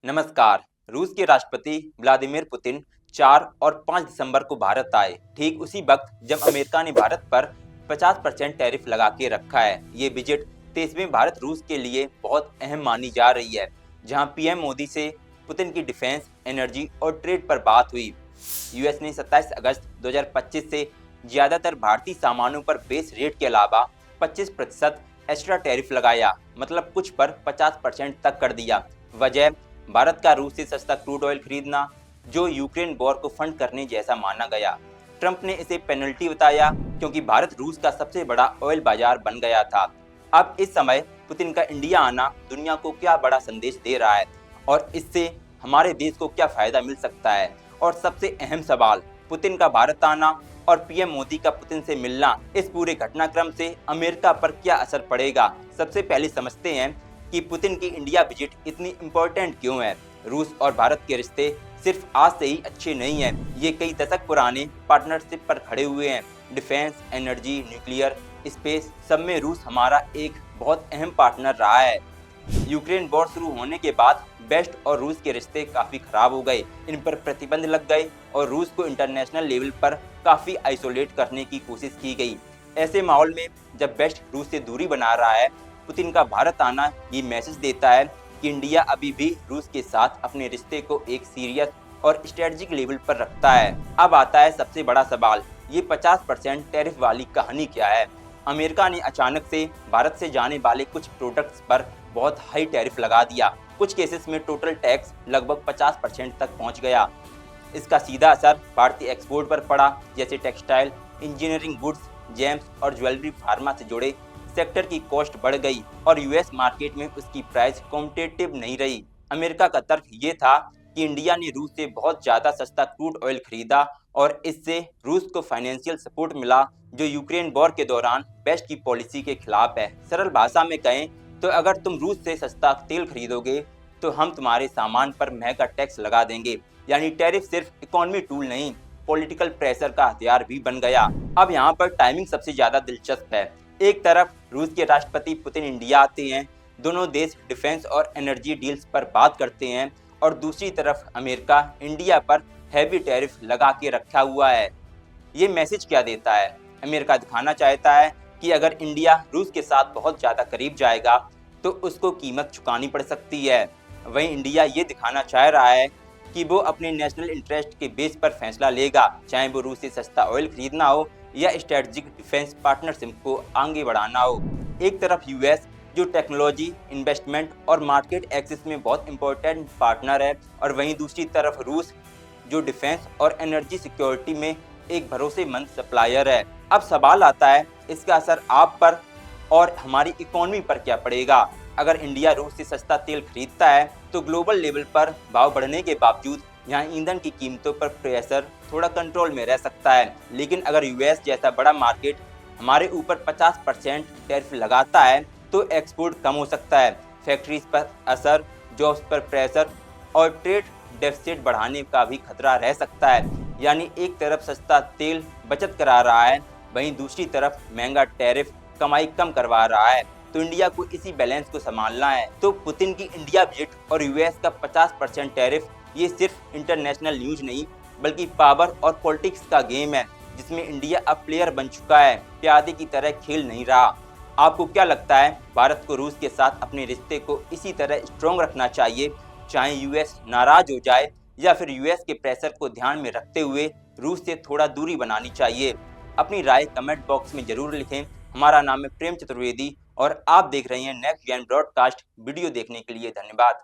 नमस्कार। रूस के राष्ट्रपति व्लादिमीर पुतिन 4 और 5 दिसंबर को भारत आए, ठीक उसी वक्त जब अमेरिका ने भारत पर 50% टैरिफ लगा के रखा है। ये विजिट 23वें भारत रूस के लिए बहुत अहम मानी जा रही है, जहां पीएम मोदी से पुतिन की डिफेंस, एनर्जी और ट्रेड पर बात हुई। यूएस ने 27 अगस्त 2025 से ज्यादातर भारतीय सामानों पर बेस रेट के अलावा 25% एक्स्ट्रा टैरिफ लगाया, मतलब कुछ पर 50% तक कर दिया। वजह भारत का रूस से सस्ता क्रूड ऑयल खरीदना, जो यूक्रेन वॉर को फंड करने जैसा माना गया। ट्रंप ने इसे पेनल्टी बताया क्योंकि भारत रूस का सबसे बड़ा ऑयल बाजार बन गया था। अब इस समय पुतिन का इंडिया आना दुनिया को क्या बड़ा संदेश दे रहा है और इससे हमारे देश को क्या फायदा मिल सकता है। और सबसे अहम सवाल, पुतिन का भारत आना और पीएम मोदी का पुतिन से मिलना, इस पूरे घटनाक्रम से अमेरिका पर क्या असर पड़ेगा। सबसे पहले समझते हैं कि पुतिन की इंडिया विजिट इतनी इम्पोर्टेंट क्यों है। रूस और भारत के रिश्ते सिर्फ आज से ही अच्छे नहीं हैं, ये कई दशक पुराने पार्टनरशिप पर खड़े हुए हैं। डिफेंस, एनर्जी, न्यूक्लियर, स्पेस, सब में रूस हमारा एक बहुत अहम पार्टनर रहा है। यूक्रेन वॉर शुरू होने के बाद वेस्ट और रूस के रिश्ते काफ़ी खराब हो गए, इन पर प्रतिबंध लग गए और रूस को इंटरनेशनल लेवल पर काफ़ी आइसोलेट करने की कोशिश की गई। ऐसे माहौल में जब वेस्ट रूस से दूरी बना रहा है, पुतिन का भारत आना ये मैसेज देता है कि इंडिया अभी भी रूस के साथ अपने रिश्ते को एक सीरियस और स्ट्रेटजिक लेवल पर रखता है। अब आता है सबसे बड़ा सवाल, ये 50% टैरिफ वाली कहानी क्या है। अमेरिका ने अचानक से भारत से जाने वाले कुछ प्रोडक्ट्स पर बहुत हाई टैरिफ लगा दिया। कुछ केसेस में टोटल टैक्स लगभग 50% तक पहुंच गया। इसका सीधा असर भारतीय एक्सपोर्ट पर पड़ा, जैसे टेक्सटाइल, इंजीनियरिंग गुड्स, जेम्स और ज्वेलरी, फार्मा से जुड़े सेक्टर की कॉस्ट बढ़ गई और यूएस मार्केट में उसकी प्राइस कॉम्पिटिटिव नहीं रही। अमेरिका का तर्क ये था कि इंडिया ने रूस से बहुत ज़्यादा सस्ता क्रूड ऑयल खरीदा और इससे रूस को फाइनेंशियल सपोर्ट मिला, जो यूक्रेन वॉर के दौरान वेस्ट की पॉलिसी के खिलाफ है। सरल भाषा में कहें तो अगर तुम रूस से सस्ता तेल खरीदोगे तो हम तुम्हारे सामान पर महंगा टैक्स लगा देंगे। यानी टैरिफ सिर्फ इकोनॉमी टूल नहीं, पॉलिटिकल प्रेशर का हथियार भी बन गया। अब यहाँ पर टाइमिंग सबसे ज़्यादा दिलचस्प है। एक तरफ रूस के राष्ट्रपति पुतिन इंडिया आते हैं, दोनों देश डिफेंस और एनर्जी डील्स पर बात करते हैं, और दूसरी तरफ अमेरिका इंडिया पर हैवी टैरिफ लगा के रखा हुआ है। ये मैसेज क्या देता है? अमेरिका दिखाना चाहता है कि अगर इंडिया रूस के साथ बहुत ज़्यादा करीब जाएगा तो उसको कीमत चुकानी पड़ सकती है। वहीं इंडिया ये दिखाना चाह रहा है कि वो अपने नेशनल इंटरेस्ट के बेस पर फैसला लेगा, चाहे वो रूस से सस्ता ऑयल खरीदना हो या स्ट्रेटजिक डिफेंस पार्टनरशिप को आगे बढ़ाना हो। एक तरफ यूएस, जो टेक्नोलॉजी, इन्वेस्टमेंट और मार्केट एक्सेस में बहुत इंपॉर्टेंट पार्टनर है, और वहीं दूसरी तरफ रूस, जो डिफेंस और एनर्जी सिक्योरिटी में एक भरोसेमंद सप्लायर है। अब सवाल आता है, इसका असर आप पर और हमारी इकोनॉमी पर क्या पड़ेगा। अगर इंडिया रूस से सस्ता तेल खरीदता है तो ग्लोबल लेवल पर भाव बढ़ने के बावजूद यहाँ ईंधन की कीमतों पर प्रेशर थोड़ा कंट्रोल में रह सकता है। लेकिन अगर यूएस जैसा बड़ा मार्केट हमारे ऊपर 50% टैरिफ लगाता है तो एक्सपोर्ट कम हो सकता है, फैक्ट्रीज पर असर, जॉब्स पर प्रेशर और ट्रेड डेफिसिट बढ़ाने का भी खतरा रह सकता है। यानी एक तरफ सस्ता तेल बचत करा रहा है, वहीं दूसरी तरफ महंगा टैरिफ कमाई कम करवा रहा है। तो इंडिया को इसी बैलेंस को संभालना है। तो पुतिन की इंडिया विजिट और यूएस का 50% टैरिफ, ये सिर्फ इंटरनेशनल न्यूज नहीं बल्कि पावर और पॉलिटिक्स का गेम है, जिसमें इंडिया अब प्लेयर बन चुका है, प्यादे की तरह खेल नहीं रहा। आपको क्या लगता है, भारत को रूस के साथ अपने रिश्ते को इसी तरह स्ट्रॉन्ग रखना चाहिए, चाहे यूएस नाराज हो जाए, या फिर यूएस के प्रेशर को ध्यान में रखते हुए रूस से थोड़ा दूरी बनानी चाहिए? अपनी राय कमेंट बॉक्स में जरूर लिखें। हमारा नाम है प्रेम चतुर्वेदी और आप देख रहे हैं नेक्स्ट जेन ब्रॉडकास्ट। वीडियो देखने के लिए धन्यवाद।